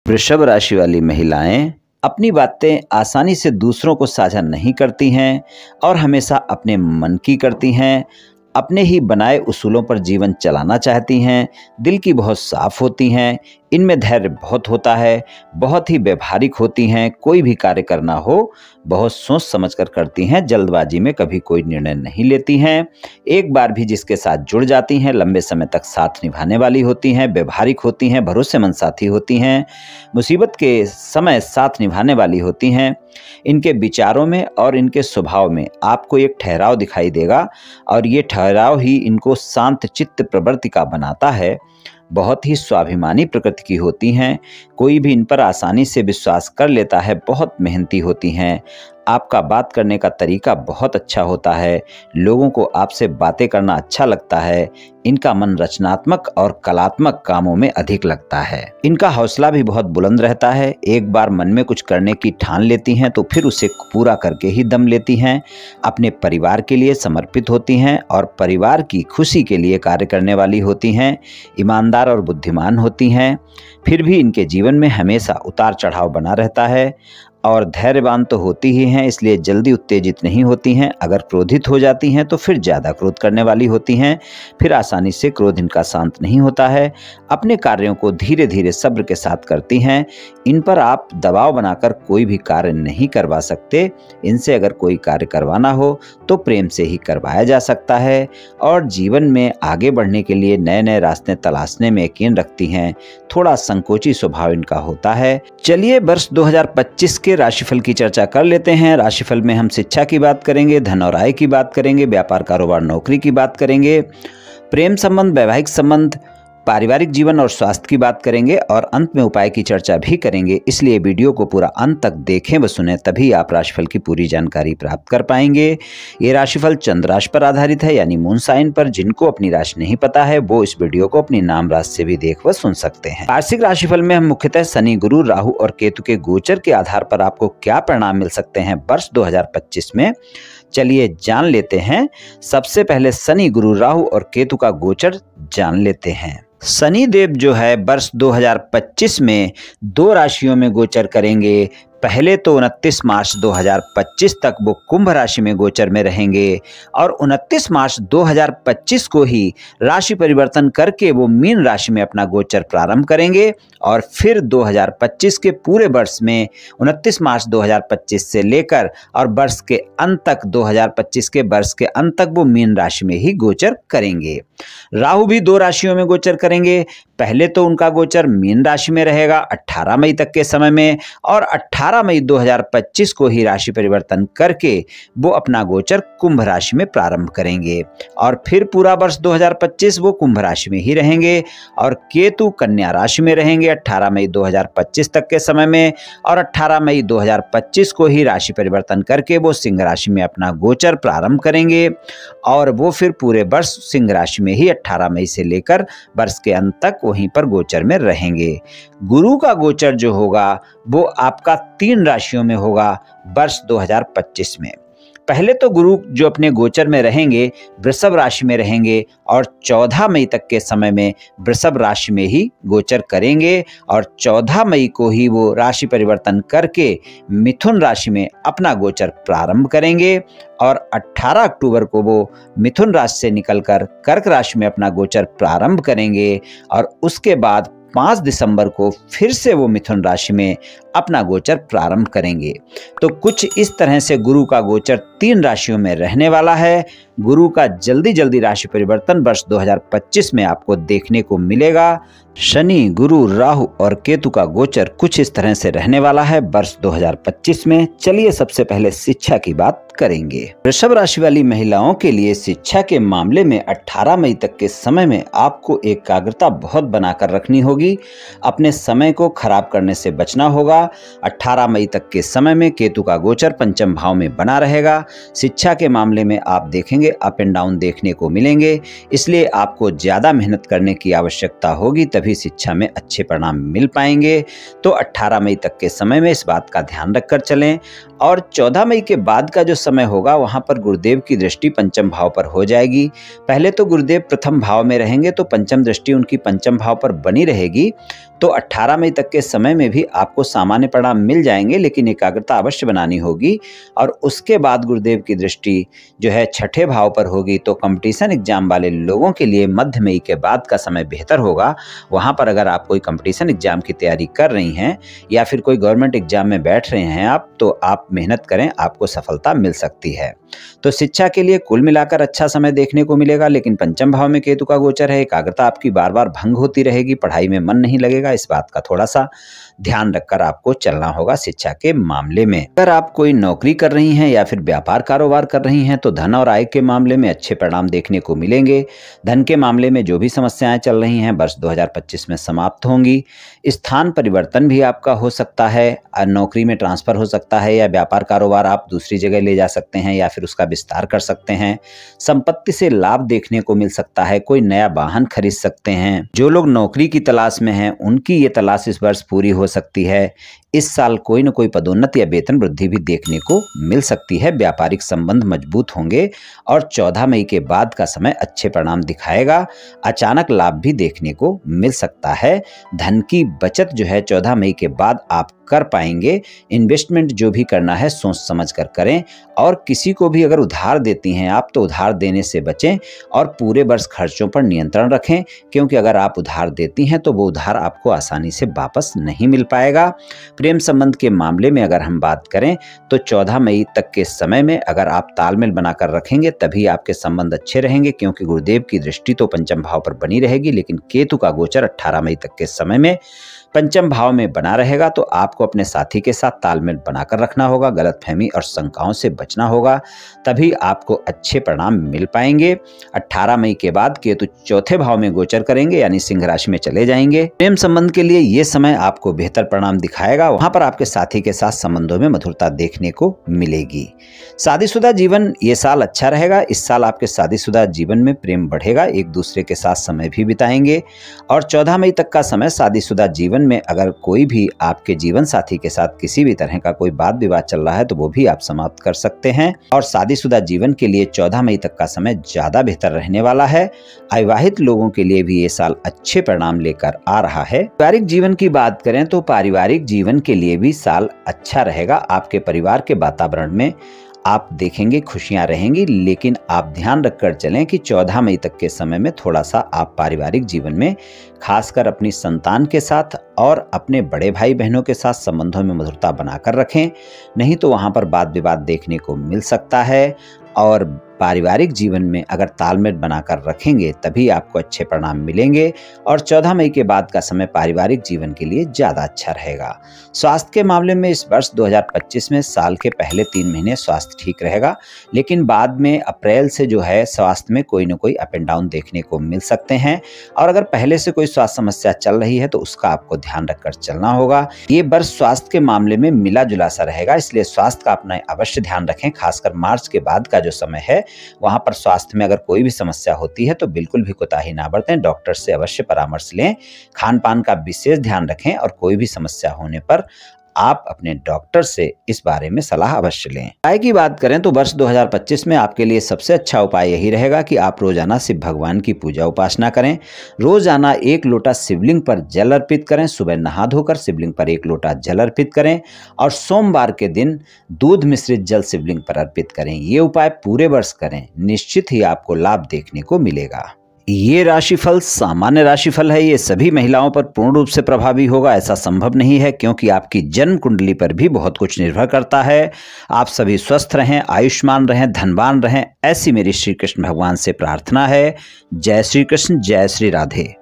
वृषभ राशि वाली महिलाएं अपनी बातें आसानी से दूसरों को साझा नहीं करती हैं और हमेशा अपने मन की करती हैं। अपने ही बनाए उसूलों पर जीवन चलाना चाहती हैं। दिल की बहुत साफ होती हैं। इनमें धैर्य बहुत होता है। बहुत ही व्यवहारिक होती हैं। कोई भी कार्य करना हो बहुत सोच समझकर करती हैं। जल्दबाजी में कभी कोई निर्णय नहीं लेती हैं। एक बार भी जिसके साथ जुड़ जाती हैं लंबे समय तक साथ निभाने वाली होती हैं। व्यवहारिक होती हैं। भरोसेमंद साथी होती हैं। मुसीबत के समय साथ निभाने वाली होती हैं। इनके विचारों में और इनके स्वभाव में आपको एक ठहराव दिखाई देगा और ये ठहराव ही इनको शांत चित्त प्रवृत्ति का बनाता है। बहुत ही स्वाभिमानी प्रकृति की होती हैं। कोई भी इन पर आसानी से विश्वास कर लेता है। बहुत मेहनती होती हैं। आपका बात करने का तरीका बहुत अच्छा होता है। लोगों को आपसे बातें करना अच्छा लगता है। इनका मन रचनात्मक और कलात्मक कामों में अधिक लगता है। इनका हौसला भी बहुत बुलंद रहता है। एक बार मन में कुछ करने की ठान लेती हैं तो फिर उसे पूरा करके ही दम लेती हैं। अपने परिवार के लिए समर्पित होती हैं और परिवार की खुशी के लिए कार्य करने वाली होती हैं। ईमानदार और बुद्धिमान होती हैं। फिर भी इनके जीवन में हमेशा उतार चढ़ाव बना रहता है और धैर्यवान तो होती ही हैं, इसलिए जल्दी उत्तेजित नहीं होती हैं। अगर क्रोधित हो जाती हैं तो फिर ज़्यादा क्रोध करने वाली होती हैं। फिर आसानी से क्रोध इनका शांत नहीं होता है। अपने कार्यों को धीरे धीरे सब्र के साथ करती हैं। इन पर आप दबाव बनाकर कोई भी कार्य नहीं करवा सकते। इनसे अगर कोई कार्य करवाना हो तो प्रेम से ही करवाया जा सकता है और जीवन में आगे बढ़ने के लिए नए नए रास्ते तलाशने में यकीन रखती हैं। थोड़ा संकोची स्वभाव इनका होता है। चलिए वर्ष 2025 के राशिफल की चर्चा कर लेते हैं। राशिफल में हम शिक्षा की बात करेंगे, धन और आय की बात करेंगे, व्यापार कारोबार नौकरी की बात करेंगे, प्रेम संबंध, वैवाहिक संबंध, पारिवारिक जीवन और स्वास्थ्य की बात करेंगे और अंत में उपाय की चर्चा भी करेंगे। इसलिए वीडियो को पूरा अंत तक देखें व सुनें, तभी आप राशिफल की पूरी जानकारी प्राप्त कर पाएंगे। ये राशिफल चंद्र राशि पर आधारित है, यानी मून साइन पर। जिनको अपनी राशि नहीं पता है वो इस वीडियो को अपनी नाम राशि से भी देख व सुन सकते हैं। वार्षिक राशिफल में हम मुख्यतः शनि, गुरु, राहु और केतु के गोचर के आधार पर आपको क्या परिणाम मिल सकते हैं वर्ष 2025 में, चलिए जान लेते हैं। सबसे पहले शनि, गुरु, राहु और केतु का गोचर जान लेते हैं। शनि देव जो है वर्ष 2025 में 2 राशियों में गोचर करेंगे। पहले तो 29 मार्च 2025 तक वो कुंभ राशि में गोचर में रहेंगे और 29 मार्च 2025 को ही राशि परिवर्तन करके वो मीन राशि में अपना गोचर प्रारंभ करेंगे और फिर 2025 के पूरे वर्ष में 29 मार्च 2025 से लेकर और वर्ष के अंत तक 2025 के वर्ष के अंत तक वो मीन राशि में ही गोचर करेंगे। राहु भी 2 राशियों में गोचर करेंगे। पहले तो उनका गोचर मीन राशि में रहेगा 18 मई तक के समय में और 18 मई 2025 को ही राशि परिवर्तन करके वो अपना गोचर कुंभ राशि में प्रारंभ करेंगे और फिर पूरा वर्ष 2025 वो कुंभ राशि में ही रहेंगे। और केतु कन्या राशि में रहेंगे 18 मई 2025 तक के समय में और 18 मई 2025 को ही राशि परिवर्तन करके वो सिंह राशि में अपना गोचर प्रारंभ करेंगे और वो फिर पूरे वर्ष सिंह राशि में ही 18 मई से लेकर वर्ष के अंत तक वहीं पर गोचर में रहेंगे। गुरु का गोचर जो होगा वो आपका 3 राशियों में होगा वर्ष 2025 में। पहले तो गुरु जो अपने गोचर में रहेंगे वृषभ राशि में रहेंगे और 14 मई तक के समय में वृषभ राशि में ही गोचर करेंगे और 14 मई को ही वो राशि परिवर्तन करके मिथुन राशि में अपना गोचर प्रारंभ करेंगे और 18 अक्टूबर को वो मिथुन राशि से निकलकर कर्क राशि में अपना गोचर प्रारंभ करेंगे और उसके बाद 5 दिसंबर को फिर से वो मिथुन राशि में अपना गोचर प्रारंभ करेंगे। तो कुछ इस तरह से गुरु का गोचर 3 राशियों में रहने वाला है। गुरु का जल्दी जल्दी राशि परिवर्तन वर्ष 2025 में आपको देखने को मिलेगा। शनि, गुरु, राहु और केतु का गोचर कुछ इस तरह से रहने वाला है वर्ष 2025 में। चलिए सबसे पहले शिक्षा की बात करेंगे। वृषभ राशि वाली महिलाओं के लिए शिक्षा के मामले में 18 मई तक के समय में आपको एकाग्रता बहुत बनाकर रखनी होगी। अपने समय को खराब करने से बचना होगा रहेगा। 18 मई तक के समय में केतु का गोचर पंचम भाव में बना रहेगा। शिक्षा के मामले में आप देखेंगे अप एंड डाउन देखने को मिलेंगे, इसलिए आपको ज़्यादा मेहनत करने की आवश्यकता होगी, तभी शिक्षा में अच्छे परिणाम मिल पाएंगे। तो 18 मई तक के समय में इस बात का ध्यान रखकर चलें। और 14 मई के बाद का जो समय होगा वहां पर गुरुदेव की दृष्टि पंचम भाव पर हो जाएगी। पहले तो गुरुदेव प्रथम भाव में रहेंगे, तो पंचम दृष्टि उनकी पंचम भाव पर बनी रहेगी। तो 18 मई तक के समय में भी आपको सामान्य परिणाम मिल जाएंगे, लेकिन एकाग्रता अवश्य बनानी होगी। और उसके बाद गुरुदेव की दृष्टि जो है छठे भाव पर होगी। तो कंपटीशन एग्जाम वाले लोगों के लिए मध्य मई के बाद का समय बेहतर होगा। वहां पर अगर आप कोई कंपटीशन एग्जाम की तैयारी कर रही हैं या फिर कोई गवर्नमेंट एग्जाम में बैठ रहे हैं आप, तो आप मेहनत करें, आपको सफलता मिल सकती है। तो शिक्षा के लिए कुल मिलाकर अच्छा समय देखने को मिलेगा, लेकिन पंचम भाव में केतु का गोचर है, एकाग्रता आपकी बार बार भंग होती रहेगी, पढ़ाई में मन नहीं लगेगा। इस बात का थोड़ा सा ध्यान रखकर आपको चलना होगा शिक्षा के मामले में। अगर आप कोई नौकरी कर रही हैं या फिर व्यापार कारोबार कर रही हैं तो धन और आय के मामले में अच्छे परिणाम देखने को मिलेंगे। धन के मामले में जो भी समस्याएं चल रही हैं वर्ष 2025 में समाप्त होंगी। स्थान परिवर्तन भी आपका हो सकता है, नौकरी में ट्रांसफर हो सकता है, या व्यापार कारोबार आप दूसरी जगह ले जा सकते हैं या फिर उसका विस्तार कर सकते हैं। संपत्ति से लाभ देखने को मिल सकता है, कोई नया वाहन खरीद सकते हैं। जो लोग नौकरी की तलाश में हैं उनकी ये तलाश इस वर्ष पूरी हो सकती है। इस साल कोई न कोई पदोन्नति या वेतन वृद्धि भी देखने को मिल सकती है। व्यापारिक संबंध मजबूत होंगे और 14 मई के बाद का समय अच्छे परिणाम दिखाएगा। अचानक लाभ भी देखने को मिल सकता है। धन की बचत जो है 14 मई के बाद आप कर पाएंगे। इन्वेस्टमेंट जो भी करना है सोच समझ कर करें, और किसी को भी अगर उधार देती हैं आप तो उधार देने से बचें और पूरे वर्ष खर्चों पर नियंत्रण रखें, क्योंकि अगर आप उधार देती हैं तो वो उधार आपको आसानी से वापस नहीं मिल पाएगा। प्रेम संबंध के मामले में अगर हम बात करें तो 14 मई तक के समय में अगर आप तालमेल बनाकर रखेंगे तभी आपके संबंध अच्छे रहेंगे, क्योंकि गुरुदेव की दृष्टि तो पंचम भाव पर बनी रहेगी, लेकिन केतु का गोचर 18 मई तक के समय में पंचम भाव में बना रहेगा। तो आपको अपने साथी के साथ तालमेल बनाकर रखना होगा, गलतफहमी और शंकाओं से बचना होगा, तभी आपको अच्छे परिणाम मिल पाएंगे। 18 मई के बाद केतु चौथे भाव में गोचर करेंगे, यानी सिंह राशि में चले जाएंगे। प्रेम संबंध के लिए ये समय आपको बेहतर परिणाम दिखाएगा। वहां पर आपके साथी के साथ संबंधों में मधुरता देखने को मिलेगी। शादीशुदा जीवन ये साल अच्छा रहेगा। इस साल आपके शादीशुदा जीवन में प्रेम बढ़ेगा, एक दूसरे के साथ समय भी बिताएंगे। और 14 मई तक का समय शादीशुदा जीवन में अगर कोई भी आपके जीवन साथी के साथ किसी भी तरह का कोई वाद विवाद चल रहा है तो वो भी आप समाप्त कर सकते हैं। और शादीशुदा जीवन के लिए 14 मई तक का समय ज्यादा बेहतर रहने वाला है। अविवाहित लोगों के लिए भी ये साल अच्छे परिणाम लेकर आ रहा है। पारिवारिक जीवन की बात करें तो पारिवारिक जीवन के लिए भी साल अच्छा रहेगा। आपके परिवार के वातावरण में आप देखेंगे खुशियां रहेंगी, लेकिन आप ध्यान रखकर चलें कि 14 मई तक के समय में थोड़ा सा आप पारिवारिक जीवन में खासकर अपनी संतान के साथ और अपने बड़े भाई बहनों के साथ संबंधों में मधुरता बनाकर रखें, नहीं तो वहां पर वाद विवाद देखने को मिल सकता है। और पारिवारिक जीवन में अगर तालमेल बनाकर रखेंगे तभी आपको अच्छे परिणाम मिलेंगे। और 14 मई के बाद का समय पारिवारिक जीवन के लिए ज़्यादा अच्छा रहेगा। स्वास्थ्य के मामले में इस वर्ष 2025 में साल के पहले 3 महीने स्वास्थ्य ठीक रहेगा, लेकिन बाद में अप्रैल से जो है स्वास्थ्य में कोई न कोई अप एंड डाउन देखने को मिल सकते हैं। और अगर पहले से कोई स्वास्थ्य समस्या चल रही है तो उसका आपको ध्यान रखकर चलना होगा। ये वर्ष स्वास्थ्य के मामले में मिला जुला सा रहेगा, इसलिए स्वास्थ्य का अपना अवश्य ध्यान रखें। खासकर मार्च के बाद का जो समय है वहां पर स्वास्थ्य में अगर कोई भी समस्या होती है तो बिल्कुल भी कोताही ना बरतें, डॉक्टर से अवश्य परामर्श लें, खान पान का विशेष ध्यान रखें और कोई भी समस्या होने पर आप अपने डॉक्टर से इस बारे में सलाह अवश्य लें। उपाय की बात करें तो वर्ष 2025 में आपके लिए सबसे अच्छा उपाय यही रहेगा कि आप रोजाना शिव भगवान की पूजा उपासना करें। रोजाना 1 लोटा शिवलिंग पर जल अर्पित करें। सुबह नहा धोकर शिवलिंग पर 1 लोटा जल अर्पित करें और सोमवार के दिन दूध मिश्रित जल शिवलिंग पर अर्पित करें। ये उपाय पूरे वर्ष करें, निश्चित ही आपको लाभ देखने को मिलेगा। ये राशिफल सामान्य राशिफल है, ये सभी महिलाओं पर पूर्ण रूप से प्रभावी होगा ऐसा संभव नहीं है, क्योंकि आपकी जन्म कुंडली पर भी बहुत कुछ निर्भर करता है। आप सभी स्वस्थ रहें, आयुष्मान रहें, धनवान रहें, ऐसी मेरी श्री कृष्ण भगवान से प्रार्थना है। जय श्री कृष्ण, जय श्री राधे।